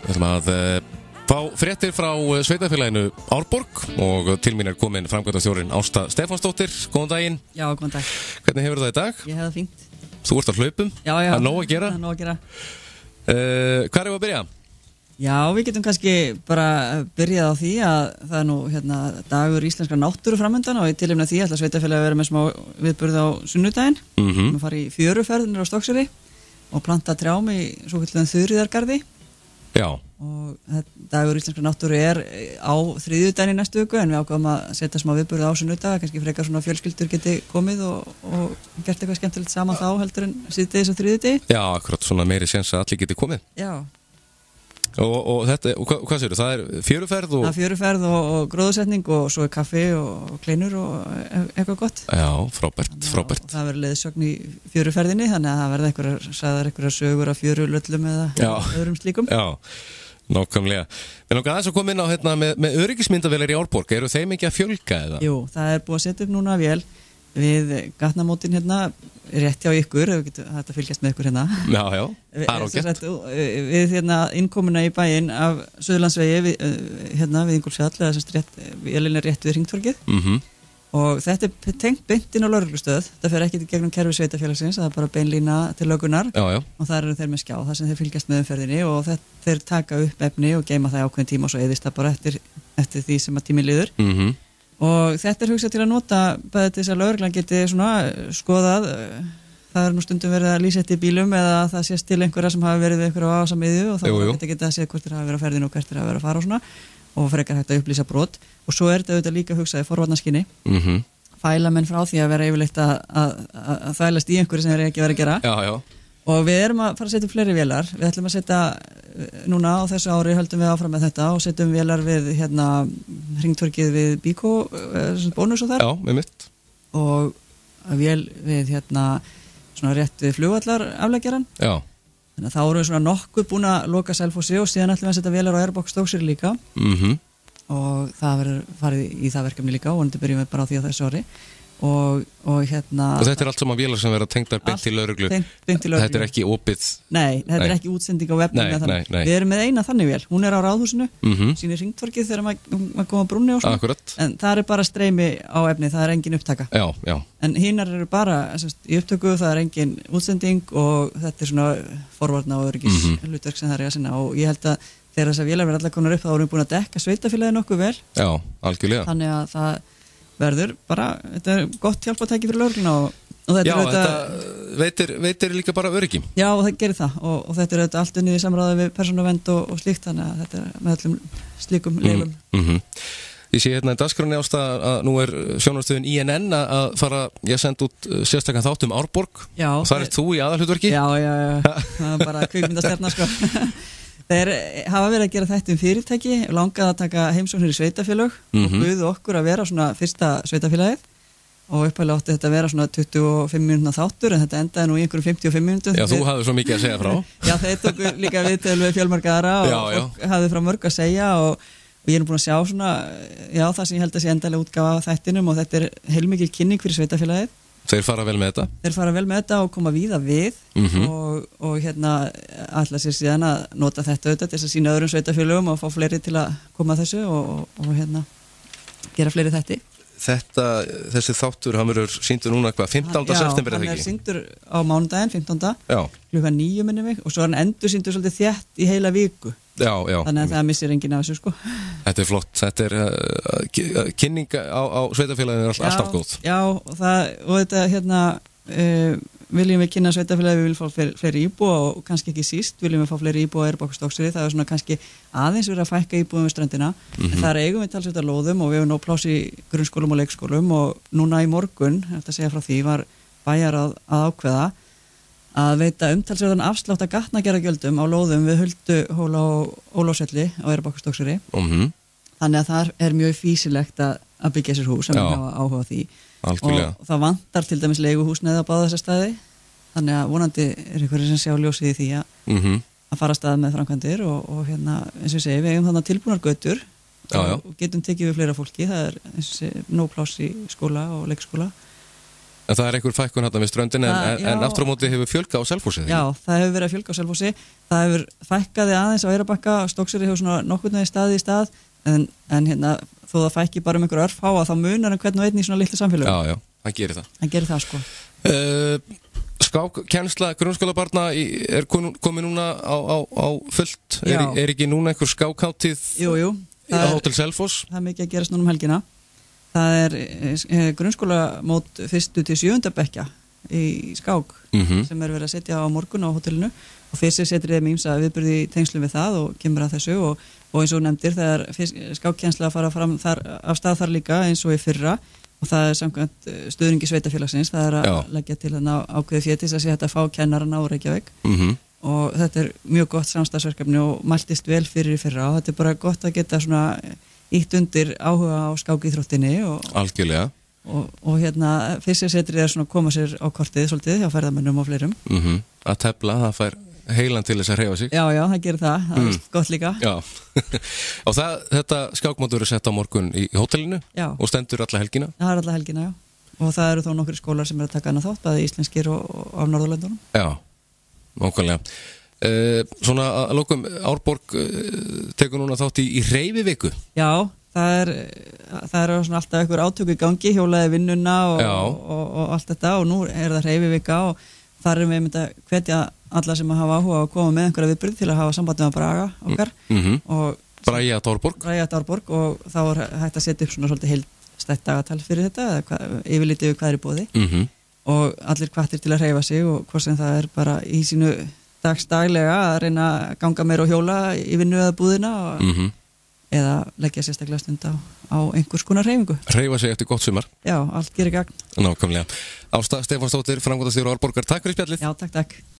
Við ætlum að fá fréttir frá sveitafélaginu Árborg og til mín komin framkvæmdastjórinn Ásta Stefánsdóttir. Góðan daginn. Já, góðan dag. Hvernig hefur það í dag? Ég hef það fínt. Þú ert á hlaupum? Já. Það er nóg að gera? Það er nóg að gera. Hvar erum við að byrja? Já, við getum kannski bara byrjað á því að það er nú dagur íslenskrar náttúru framöndan og í tilefni af því ætla sveitafélagið að vera með smá viðburð á sunnudaginn. Við fara í fjöruferð á Stokkseyri og planta trjám í svokölluðum Þuríðargarði. Já. Og dagur íslenskrar náttúru er á þriðjudaginn í næstu viku en við ákváðum að setja smá viðburð á sunnudag, kannski frekar svona fjölskyldur geti komið og gert eitthvað skemmtilegt saman þá heldur en síðdegis á þriðjudegi. Já, akkurat svona meiri séns að allir geti komið. Já. Og þetta, hvað segirðu? Það er fjöruferð og... Það er fjöruferð og gróðursetning og svo er kaffi og kleinur og eitthvað gott. Já, frábært. Og það verður leiðsögn í fjöruferðinni, þannig að það verður einhverjar sögur af fjörulöllum eða öðrum slíkum. Já, nákvæmlega. Við langar aðeins að koma inn á með öryggismyndavélar í Árborg. Eru þeim ekki að fjölga eða? Jú, það er búið að setja upp núna vél við gatnamótin rétt hjá ykkur, þetta fylgjast með ykkur Já, það er ágætt. Við innkomuna í bæinn af Suðurlandsvegi við Ingólfsfjall, eða semst vélin er rétt við Hringtorgið. Og þetta er tengt beint inn á lögreglustöð. Það fer ekki gegnum kerfi sveitafélagsins, það er bara beinlína til löggunnar. Og þar eru þeir með skjá, þar sem þeir fylgjast með umferðinni og þeir taka upp efni og geyma það í ákveðin tíma og svo eyðist það bara eftir því sem að tíminn líður. Og þetta er hugsað til að nota bæði til þess að lögreglan geti svona skoðað. Það er nú stundum verið að lýsa eftir bílum eða það sést til einhverja sem hafa verið við einhverju ásamiðju og þá geta að séð hvort þeir hafa verið á ferðinu og hvert þeir hafa verið að fara og svona og frekar hægt að upplýsa brot. Og svo er þetta auðvitað líka hugsað í forvarnaskyni. Fæla menn frá því að vera yfirleitt að þvælast í einhverju sem þeir ekki verið að gera. Já. Og við erum að fara að setja fleiri vélar. Við ætlum að setja núna á þessu ári höldum við áfram með þetta og setjum vélar við Hringtorgið við Bíkó, bónus og þar. Já, með mitt. Og vél við svona rétt við flugvallar afleggjaran. Já. Þannig að þá erum við svona nokkuð búin að loka Selfossi og síðan ætlum við að setja vélar á Airbox Stokkseyri líka. Og það verður farið í það verkefni líka og vonandi byrjum við bara á því á þessu ári. Og þetta er allt saman vélar sem verða tengdar beint til lögreglu. Þetta er ekki opið. Nei, þetta er ekki útsending á webnum. Nei. Við erum með eina þannig vél. Hún er á Ráðhúsinu, sýnir Hringtorgið þegar maður koma brúnni og svona. Akkurat. En það er bara streymi á efni, það er engin upptaka. Já. En hinar eru bara í upptöku, það er engin útsending og þetta er svona forvarna og öryggis hlutverk sem það er að sinna og ég held að þegar þessar vélar verða allar konar upp þá erum við búin að dekka sveitafélagið nokkuð vel. Já, algjörlega. Þannig að það verður bara, þetta er gott hjálpatæki fyrir lögregluna og þetta veitir líka bara öryggi. Já, og það gerir það og þetta er auðvitað allt unnið í samráði við persónuvernd og slíkt þannig að þetta er með öllum slíkum leifum. Ég sé í dagskránni Ásta að nú er sjónvarpsstöðin INN að fara að senda út sérstakann þátt Árborg og þar ert þú í aðalhlutverki? Já, það er bara kvikmyndastjarna sko. Þeir hafa verið að gera þetta fyrirtæki og langað að taka heimsóknir í sveitafélög og buðu okkur að vera svona fyrsta sveitafélagið og upphæðlega átti þetta að vera svona 25 mínútna þáttur en þetta endaði nú í einhverjum 55 mínútum. Já, þú hafði svo mikið að segja frá. Já, þeir tóku líka viðtöl við fjölmarga aðra og hafði frá mörg að segja og ég er búin að sjá svona, það sem ég held að sé endalega útgáfa af þættinum og þetta er heilmikil kynning fyrir sveitafélagið. Þeir fara vel með þetta? Þeir fara vel með þetta og koma víða við og ætla sér síðan að nota þetta auðvitað til að sína öðrum sveitafélögum og fá fleiri til að koma að þessu og gera fleiri þætti. Þessi þáttur, hann verður sýndur núna hvað, 15. september eða ekki? Já, hann er sýndur á mánudaginn, 15. Klukkan 9 minnum við og svo er hann endur sýndur svolítið þétt í heila viku. Já. Þannig að það missir enginn af þessu sko. Þetta er flott, þetta er kynning á sveitafélaginu er alltaf góð. Já, og þetta viljum við kynna sveitafélagi, við viljum fá fleiri íbúa og kannski ekki síst viljum við fá fleiri íbúa á Airbox Stokkseyri, það er svona kannski aðeins verið að fækka íbúum við ströndina, en það er eigum við talsveit að lóðum og við hefum nóg pláss í grunnskólum og leikskólum og núna í morgun, eftir að segja frá því, var bæjarráð að ákveða að veita umtalsverðan afslátt að gatnagerðargjöldum á lóðum við Hulduhóla og Ólafsvelli á Airbox Stokkseyri. Þannig að það er mjög fýsilegt að byggja sér hús sem við hafa áhuga á því. Algjörlega. Og það vantar til dæmis leiguhúsnæði á báða þessa staði. Þannig að vonandi er einhverjir sem sjá ljósið í því að fara stað með framkvæmdir og eins og ég segi, við eigum þannig tilbúnar götur og getum tekið við fleira fólki. Það er eins og nóg pláss í skóla og leikskóla. En það einhver fækkun hérna við ströndin en aftur á móti hefur fjölgað á Selfossi. Já, það hefur verið að fjölga á Selfossi. Það hefur fækkaði aðeins á Eyrarbakka, Stokkseyri hefur svona nokkurn veginn staði í stað en hérna þó það fækki bara einhver örfá að þá munar hvern og einn í svona litlu samfélögum. Já, það gerir það. Það gerir það sko. Skákkennsla grunnskólabarna er komið núna á fullt. Er ekki núna einhver skákhátíð á Hótel Selfoss? Það mikið að gerast núna helgina. Það grunnskólamót 1. til 7. bekkja í skák sem verið að setja á morgun á hótelinu og fyrst setur þeim ýmsa viðburði í tengslum við það og kemur að þessu og eins og nefndir þegar skákkennsla fara fram af stað þar líka eins og í fyrra og það samkvæmt stuðningi sveitafélagsins, það að leggja til ákveði fétis að sé þetta að fá kennarana á Reykjavík og þetta mjög gott samstarfsverkefni og mæltist vel fyrir í fyrra og þetta bara gott að geta svona ítt undir áhuga á skákíþróttinni algjörlega og hérna fyrstsetrið svona að koma sér á kortið svolítið hjá ferðamönnum og fleirum að tefla, það fær heilan til þess að hreyfa sig já, það gerir það er gott líka og þetta skákmótur sett á morgun í hótelinu og stendur alla helgina það er alla helgina, og það eru þó nokkri skólar sem að taka hana þátt, bæði íslenskir og af Norðurlöndunum nákvæmlega svona að lokum Árborg tekur núna þátt í hreyfiviku já, það er svona alltaf einhver átök í gangi hjólaði vinnuna og allt þetta og nú er það hreyfivika og þar við myndum að hvetja alla sem að hafa áhuga að koma með einhverja viðburð til að hafa samband með Braga okkar og Bragi Árborg og þá er hægt að setja upp svona svolítið heildstætt dagatal fyrir þetta yfirlítið við hvað er í boði og allir hvattir til að hreyfa sig og hvort sem það er bara í sínu dagstaglega að reyna að ganga meira og hjóla í vinnu eða búðina eða leggja sérstaklega stund á einhvers konar hreyfingu. Hreyfa sig eftir gott sumar. Já, allt gerir gagn. Nákvæmlega. Ásta Stefánsdóttir, framkvæmdastjóri Árborgar, takk fyrir spjallið. Já, takk.